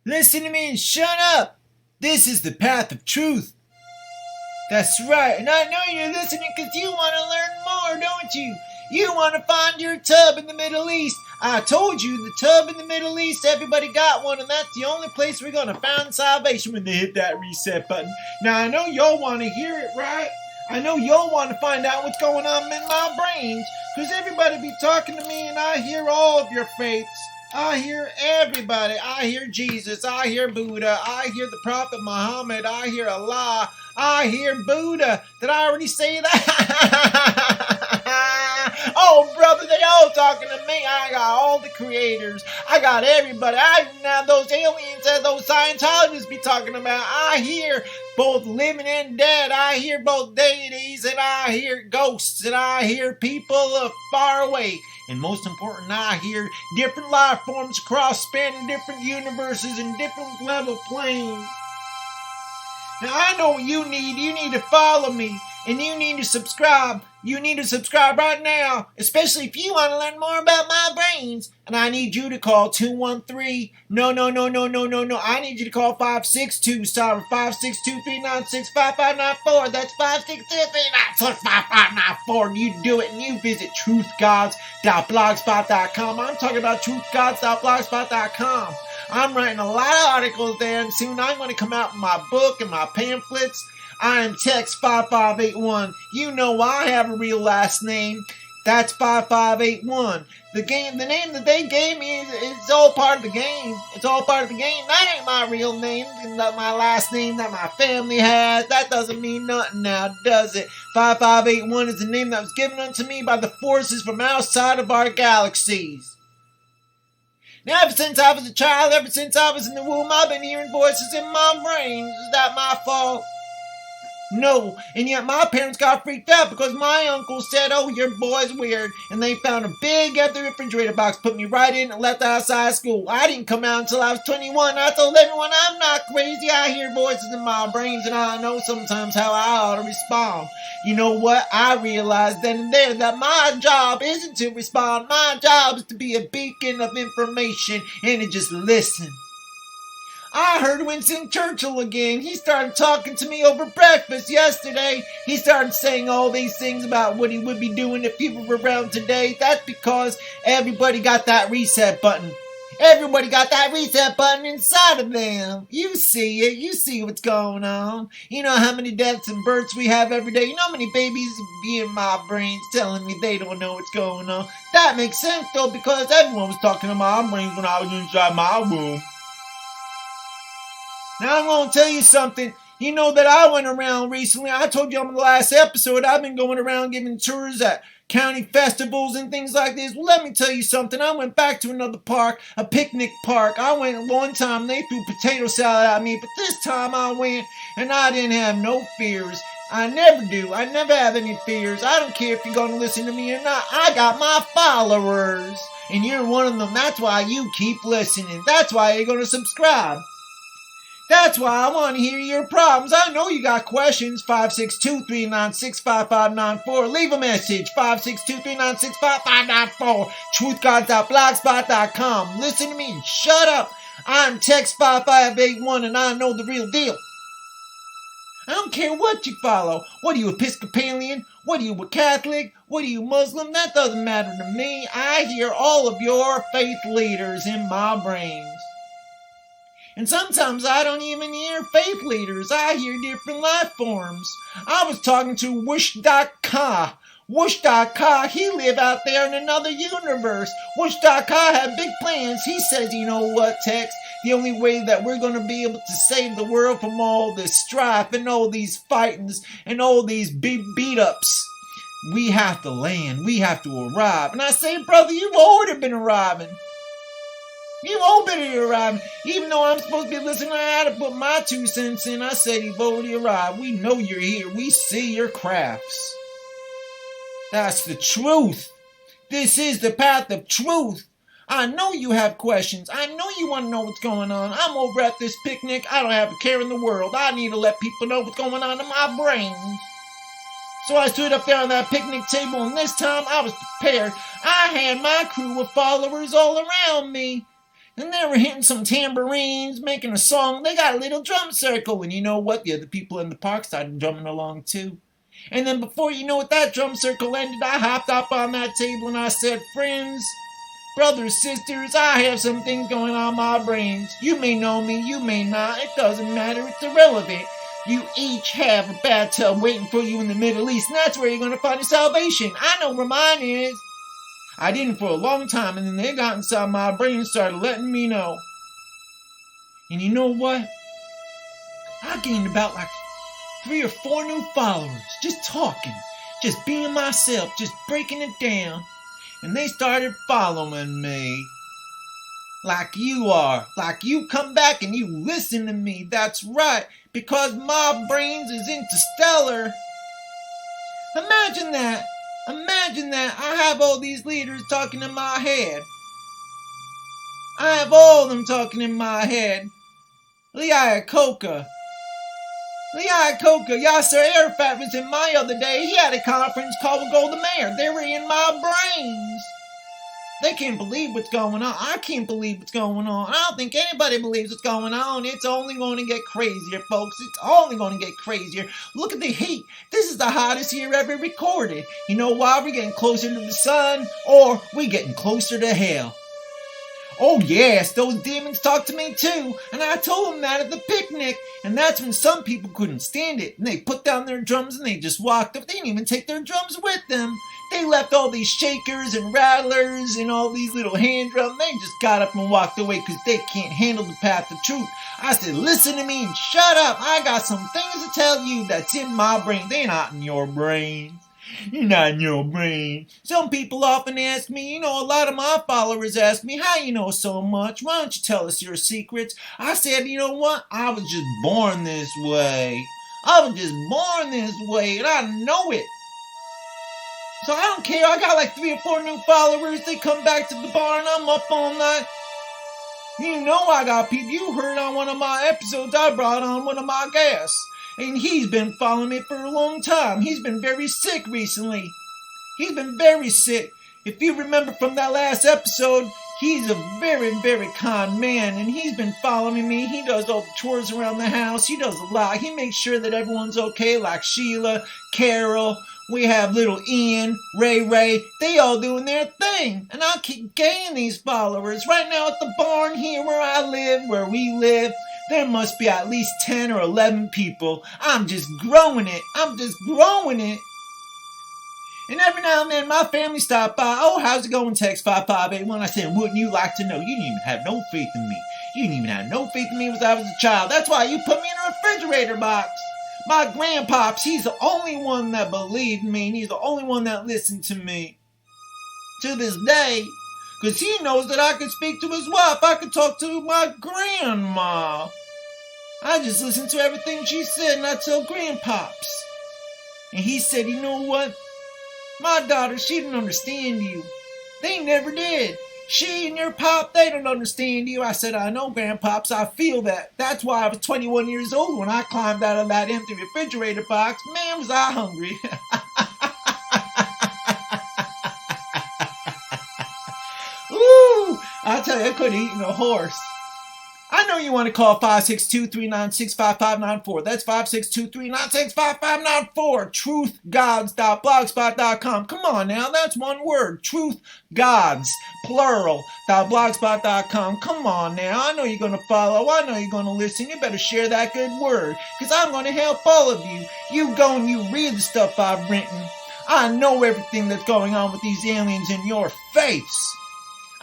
Listen to me and shut up. This is the path of truth. That's right, and I know you're listening because you want to learn more, don't you? You want to find your tub in the Middle East. I told you, the tub in the Middle East, everybody got one, and that's the only place we're going to find salvation when they hit that reset button. Now, I know y'all want to hear it, right? I know y'all want to find out what's going on in my brains, because everybody be talking to me, and I hear all of your faiths. I hear everybody. I hear Jesus. I hear Buddha. I hear the Prophet Muhammad. I hear Allah. I hear Buddha. Did I already say that? Oh, brother, they all talking to me. I got all the creators. I got everybody. I even have those aliens that those Scientologists be talking about. I hear both living and dead. I hear both deities, and I hear ghosts, and I hear people far away. And most important, I hear different life forms across spanning different universes and different level planes. Now, I know what you need. You need to follow me, and you need to subscribe. You need to subscribe right now, especially if you want to learn more about my brains. And I need you to call 213. No. I need you to call 562. Sorry, 562-396-5594. That's 562-396-5594. You do it, and you visit truthgods.blogspot.com. I'm talking about truthgods.blogspot.com. I'm writing a lot of articles there, and soon I'm going to come out with my book and my pamphlets. I am Tex 5581. You know I have a real last name. That's 5581. The name that they gave me is all part of the game. It's all part of the game. That ain't my real name. Not my last name that my family has. That doesn't mean nothing now, does it? 5581 is the name that was given unto me by the forces from outside of our galaxies. Now, ever since I was a child, ever since I was in the womb, I've been hearing voices in my brain. Is that my fault? No, and yet my parents got freaked out because my uncle said, "Oh, your boy's weird," and they found a big empty refrigerator box, put me right in, and left outside school. I didn't come out until I was 21. I told everyone I'm not crazy. I hear voices in my brains, and I know sometimes how I ought to respond. You know what? I realized then and there that my job isn't to respond. My job is to be a beacon of information and to just listen. I heard Winston Churchill again. He started talking to me over breakfast yesterday. He started saying all these things about what he would be doing if people were around today. That's because everybody got that reset button. Everybody got that reset button inside of them. You see it. You see what's going on. You know how many deaths and births we have every day. You know how many babies be in my brains telling me they don't know what's going on. That makes sense, though, because everyone was talking to my brains when I was inside my womb. Now I'm going to tell you something. You know that I went around recently. I told you on the last episode I've been going around giving tours at county festivals and things like this. Well, let me tell you something. I went back to another park, a picnic park. I went one time. They threw potato salad at me. But this time I went and I didn't have no fears. I never do. I never have any fears. I don't care if you're going to listen to me or not. I got my followers. And you're one of them. That's why you keep listening. That's why you're going to subscribe. That's why I want to hear your problems. I know you got questions. 562-396-5594. Leave a message. 562-396-5594. Truthgods.blogspot.com. Listen to me and shut up. I'm Tex5581 and I know the real deal. I don't care what you follow. What are you, Episcopalian? What are you, a Catholic? What are you, Muslim? That doesn't matter to me. I hear all of your faith leaders in my brains. And sometimes I don't even hear faith leaders. I hear different life forms. I was talking to Wush.Ka. Wush.Ka, he live out there in another universe. Wush.Ka had big plans. He says, you know what, Tex? The only way that we're going to be able to save the world from all this strife and all these fightings and all these beat-ups, we have to land. We have to arrive. And I say, brother, you've already been arriving. You've already arrived. Even though I'm supposed to be listening, I had to put my 2 cents in. I said you've already arrived. We know you're here. We see your crafts. That's the truth. This is the path of truth. I know you have questions. I know you want to know what's going on. I'm over at this picnic. I don't have a care in the world. I need to let people know what's going on in my brains. So I stood up there on that picnic table, and this time I was prepared. I had my crew of followers all around me. And they were hitting some tambourines, making a song. They got a little drum circle. And you know what? The other people in the park started drumming along too. And then before you know it, that drum circle ended. I hopped up on that table and I said, friends, brothers, sisters, I have some things going on in my brains. You may know me, you may not. It doesn't matter. It's irrelevant. You each have a bathtub waiting for you in the Middle East, and that's where you're going to find your salvation. I know where mine is. I didn't for a long time, and then they got inside my brain and started letting me know. And you know what? I gained about 3 or 4 new followers, just talking, just being myself, just breaking it down. And they started following me. Like you are. Like you come back and you listen to me. That's right. Because my brains is interstellar. Imagine that. Imagine that. I have all these leaders talking in my head. I have all of them talking in my head. Lee Iacocca, Yasser Arafat was in my other day. He had a conference called Golda Meir. They were in my brains. They can't believe what's going on. I can't believe what's going on. I don't think anybody believes what's going on. It's only going to get crazier, folks. It's only going to get crazier. Look at the heat. This is the hottest year ever recorded. You know why? We're getting closer to the sun, or we're getting closer to hell. Oh yes, those demons talk to me too, and I told them that at the picnic, and that's when some people couldn't stand it, and they put down their drums and they just walked up. They didn't even take their drums with them. They left all these shakers and rattlers and all these little hand drums. They just got up and walked away because they can't handle the path of truth. I said, listen to me and shut up. I got some things to tell you that's in my brain. They're not in your brain. You're not in your brain. Some people often ask me, a lot of my followers ask me, how you know so much? Why don't you tell us your secrets? I said, you know what? I was just born this way. I was just born this way, and I know it. So I don't care. I got 3 or 4 new followers. They come back to the bar, and I'm up all night. You know I got people. You heard on one of my episodes, I brought on one of my guests. And he's been following me for a long time. He's been very sick recently. He's been very sick. If you remember from that last episode, he's a very, very kind man. And he's been following me. He does all the chores around the house. He does a lot. He makes sure that everyone's okay, like Sheila, Carol. We have little Ian, Ray. They all doing their thing. And I keep gaining these followers. Right now at the barn here where we live, there must be at least 10 or 11 people. I'm just growing it. And every now and then my family stop by. Oh, how's it going, Text 5581? I said, wouldn't you like to know? You didn't even have no faith in me. You didn't even have no faith in me when I was a child. That's why you put me in a refrigerator box. My grandpops, he's the only one that believed me. And he's the only one that listened to me. To this day. Because he knows that I can speak to his wife. I can talk to my grandma. I just listened to everything she said, and I tell grandpops. And he said, you know what? My daughter, she didn't understand you. They never did. She and your pop, they don't understand you. I said, I know, grandpops, I feel that. That's why I was 21 years old when I climbed out of that empty refrigerator box. Man, was I hungry. Ooh, I tell you, I could have eaten a horse. I know you want to call 562-396-5594. That's 562-396-5594. Truthgods.blogspot.com. Come on now, that's one word. Truthgods, plural, .blogspot.com. Come on now, I know you're going to follow. I know you're going to listen. You better share that good word, because I'm going to help all of you. You go and you read the stuff I've written. I know everything that's going on with these aliens in your face.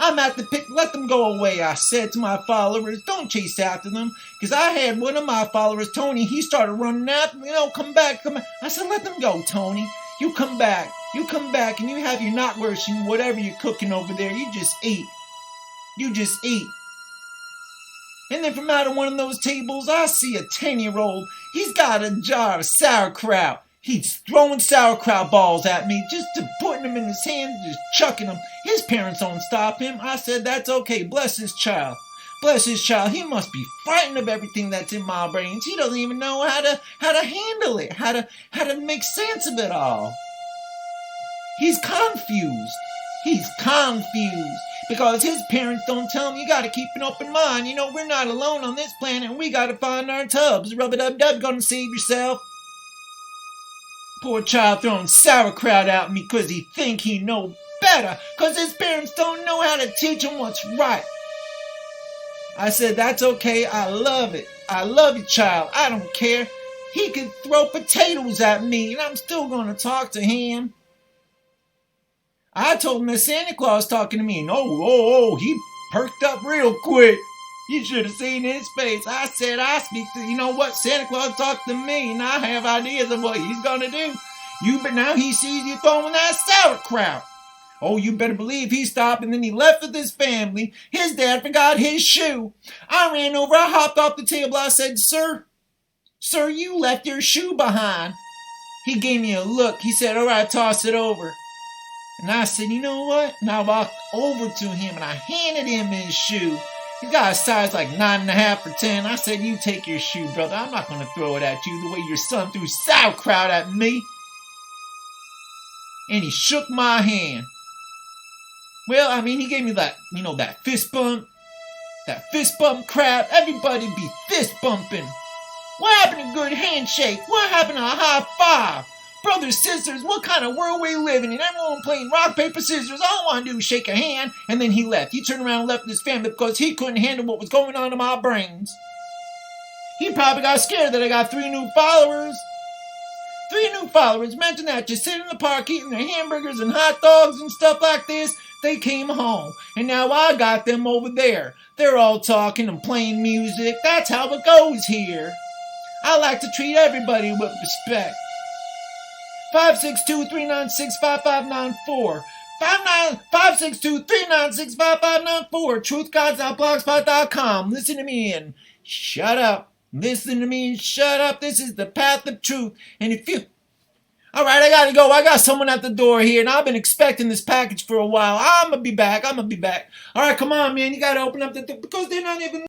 I'm at the pick, let them go away, I said to my followers. Don't chase after them. Because I had one of my followers, Tony, he started running after me. Come back. I said, let them go, Tony. You come back, and you have your knockwurst and whatever you're cooking over there. You just eat. And then from out of one of those tables, I see a 10-year-old. He's got a jar of sauerkraut. He's throwing sauerkraut balls at me, just putting them in his hands, just chucking them. His parents don't stop him. I said, that's okay. Bless his child. He must be frightened of everything that's in my brains. He doesn't even know how to handle it, how to make sense of it all. He's confused Because his parents don't tell him you gotta keep an open mind. You know, we're not alone on this planet and we gotta find our tubs. Rub-a-dub-dub, gonna save yourself. Poor child throwing sauerkraut at me because he think he know better. Because his parents don't know how to teach him what's right. I said, that's okay, I love it. I love you, child, I don't care. He could throw potatoes at me and I'm still gonna talk to him. I told him that Santa Claus talking to me, and he perked up real quick. You should have seen his face. I said, I speak to, you know what, Santa Claus talked to me, and I have ideas of what he's gonna do. But now he sees you throwing that sauerkraut. Oh, you better believe he stopped, and then he left with his family. His dad forgot his shoe. I ran over, I hopped off the table, I said, Sir, you left your shoe behind. He gave me a look. He said, all right, toss it over. And I said, you know what? And I walked over to him and I handed him his shoe. He got a size like 9.5 or 10. I said, you take your shoe, brother. I'm not going to throw it at you the way your son threw sauerkraut at me. And he shook my hand. Well, I mean, he gave me that, that fist bump. That fist bump crap. Everybody be fist bumping. What happened to good handshake? What happened to a high five? Brothers, sisters, what kind of world we living in? Everyone playing rock, paper, scissors. All I want to do is shake a hand. And then he left. He turned around and left his family because he couldn't handle what was going on in my brains. He probably got scared that I got 3 new followers. 3 new followers. Imagine that. Just sitting in the park eating their hamburgers and hot dogs and stuff like this. They came home. And now I got them over there. They're all talking and playing music. That's how it goes here. I like to treat everybody with respect. 562-396-5594. 562-396-5594. TruthGods.blogspot.com. Listen to me and shut up. Listen to me and shut up. This is the path of truth. And if you... Alright, I gotta go. I got someone at the door here, and I've been expecting this package for a while. I'm gonna be back. Alright, come on, man. You gotta open up the door because they're not even...